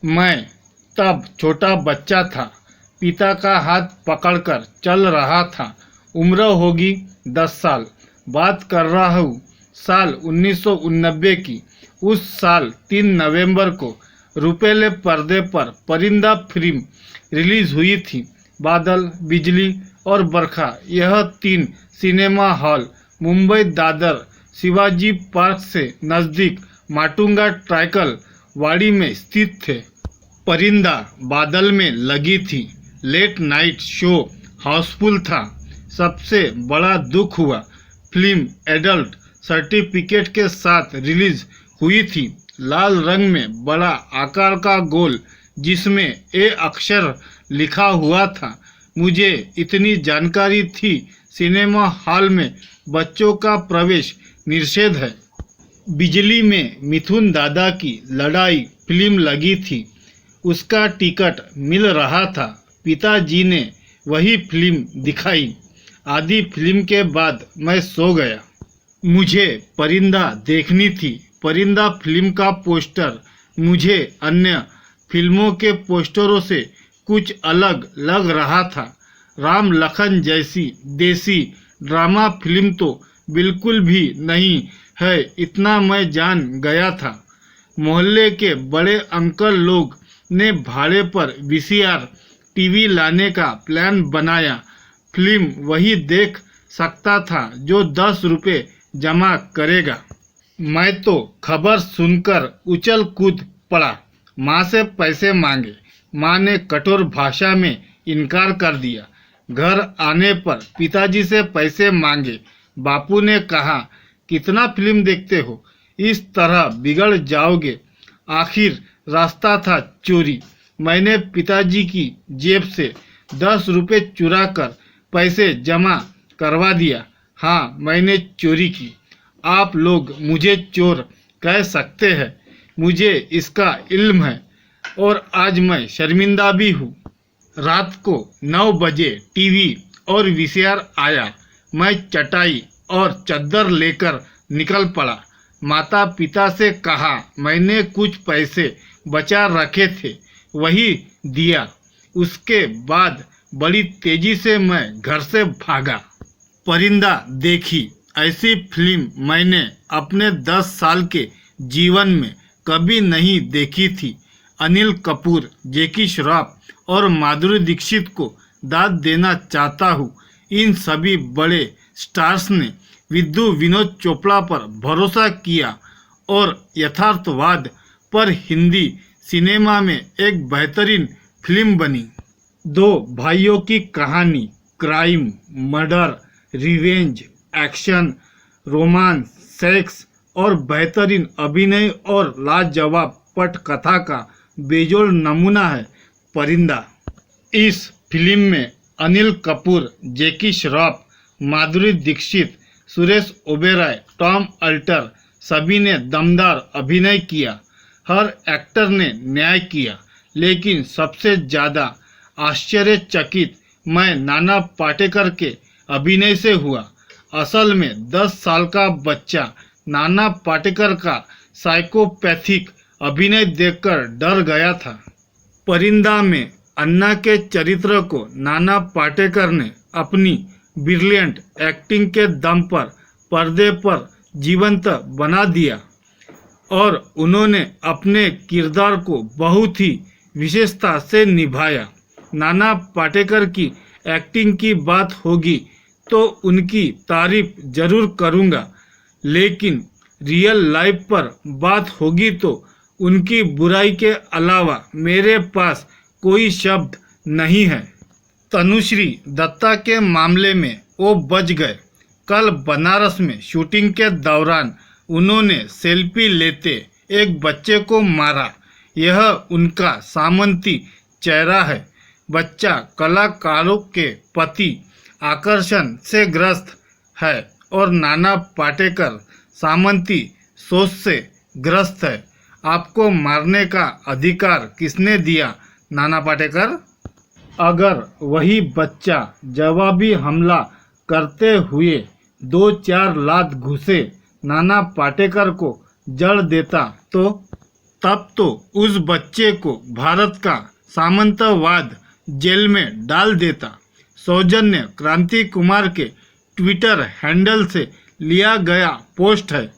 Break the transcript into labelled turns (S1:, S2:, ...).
S1: मैं तब छोटा बच्चा था। पिता का हाथ पकड़कर चल रहा था। उम्र होगी 10 साल। बात कर रहा हूँ साल 1989 की। उस साल 3 नवंबर को रुपेले पर्दे पर परिंदा फिल्म रिलीज हुई थी। बादल, बिजली और बरखा, यह 3 cinema hall Mumbai Dadar Shivaji park से नज़दीक माटुंगा ट्राइकल वाड़ी में स्थित थे। परिंदा बादल में लगी थी। लेट नाइट शो हाउसफुल था। सबसे बड़ा दुख हुआ, फिल्म एडल्ट सर्टिफिकेट के साथ रिलीज हुई थी। लाल रंग में बड़ा आकार का गोल जिसमें ए अक्षर लिखा हुआ था। मुझे इतनी जानकारी थी, सिनेमा हॉल में बच्चों का प्रवेश निषेध है। बिजली में मिथुन दादा की लड़ाई फिल्म लगी थी। उसका टिकट मिल रहा था। पिताजी ने वही फिल्म दिखाई। आधी फिल्म के बाद मैं सो गया। मुझे परिंदा देखनी थी। परिंदा फिल्म का पोस्टर मुझे अन्य फिल्मों के पोस्टरों से कुछ अलग लग रहा था। राम लखन जैसी देसी ड्रामा फिल्म तो बिल्कुल भी नहीं है, इतना मैं जान गया था। मोहल्ले के बड़े अंकल लोग ने भाड़े पर वीसीआर टीवी लाने का प्लान बनाया। फिल्म वही देख सकता था जो 10 रुपये जमा करेगा। मैं तो खबर सुनकर उछल कूद पड़ा। माँ से पैसे मांगे। माँ ने कठोर भाषा में इनकार कर दिया। घर आने पर पिताजी से पैसे मांगे। बापू ने कहा, कितना फिल्म देखते हो, इस तरह बिगड़ जाओगे। आखिर रास्ता था चोरी। मैंने पिताजी की जेब से 10 रुपये चुरा कर पैसे जमा करवा दिया। हाँ, मैंने चोरी की। आप लोग मुझे चोर कह सकते हैं, मुझे इसका इल्म है और आज मैं शर्मिंदा भी हूँ। रात को 9 बजे टीवी और वीसीआर आया। मैं चटाई और चद्दर लेकर निकल पड़ा। माता पिता से कहा, मैंने कुछ पैसे बचा रखे थे, वही दिया। उसके बाद बड़ी तेजी से मैं घर से भागा। परिंदा देखी। ऐसी फिल्म मैंने अपने 10 साल के जीवन में कभी नहीं देखी थी। अनिल कपूर, जैकी श्रॉफ और माधुरी दीक्षित को दाद देना चाहता हूँ। इन सभी बड़े स्टार्स ने विद्यु विनोद चोपड़ा पर भरोसा किया और यथार्थवाद पर हिंदी सिनेमा में एक बेहतरीन फिल्म बनी। 2 भाइयों की कहानी, crime, murder, revenge, action, romance, sex और बेहतरीन अभिनय और लाजवाब पटकथा का बेजोड़ नमूना है परिंदा। इस फिल्म में अनिल कपूर, जैकी श्रॉफ, माधुरी दीक्षित, सुरेश ओबेरॉय, टॉम अल्टर सभी ने दमदार अभिनय किया। हर एक्टर ने न्याय किया। लेकिन सबसे ज़्यादा आश्चर्यचकित मैं नाना पाटेकर के अभिनय से हुआ। असल में 10 साल का बच्चा नाना पाटेकर का साइकोपैथिक अभिनय देखकर डर गया था। परिंदा में अन्ना के चरित्र को नाना पाटेकर ने अपनी ब्रिलियंट एक्टिंग के दम पर पर्दे पर जीवंत बना दिया और उन्होंने अपने किरदार को बहुत ही विशेषता से निभाया। नाना पाटेकर की एक्टिंग की बात होगी तो उनकी तारीफ जरूर करूँगा, लेकिन रियल लाइफ पर बात होगी तो उनकी बुराई के अलावा मेरे पास कोई शब्द नहीं है। तनुश्री दत्ता के मामले में वो बच गए। कल बनारस में शूटिंग के दौरान उन्होंने सेल्फी लेते एक बच्चे को मारा। यह उनका सामंती चेहरा है। बच्चा कलाकारों के प्रति आकर्षण से ग्रस्त है और नाना पाटेकर सामंती सोच से ग्रस्त है। आपको मारने का अधिकार किसने दिया, नाना पाटेकर? अगर वही बच्चा जवाबी हमला करते हुए 2-4 लात घुसे नाना पाटेकर को जड़ देता तो तब तो उस बच्चे को भारत का सामंतवाद जेल में डाल देता। सौजन्य क्रांति कुमार के ट्विटर हैंडल से लिया गया पोस्ट है।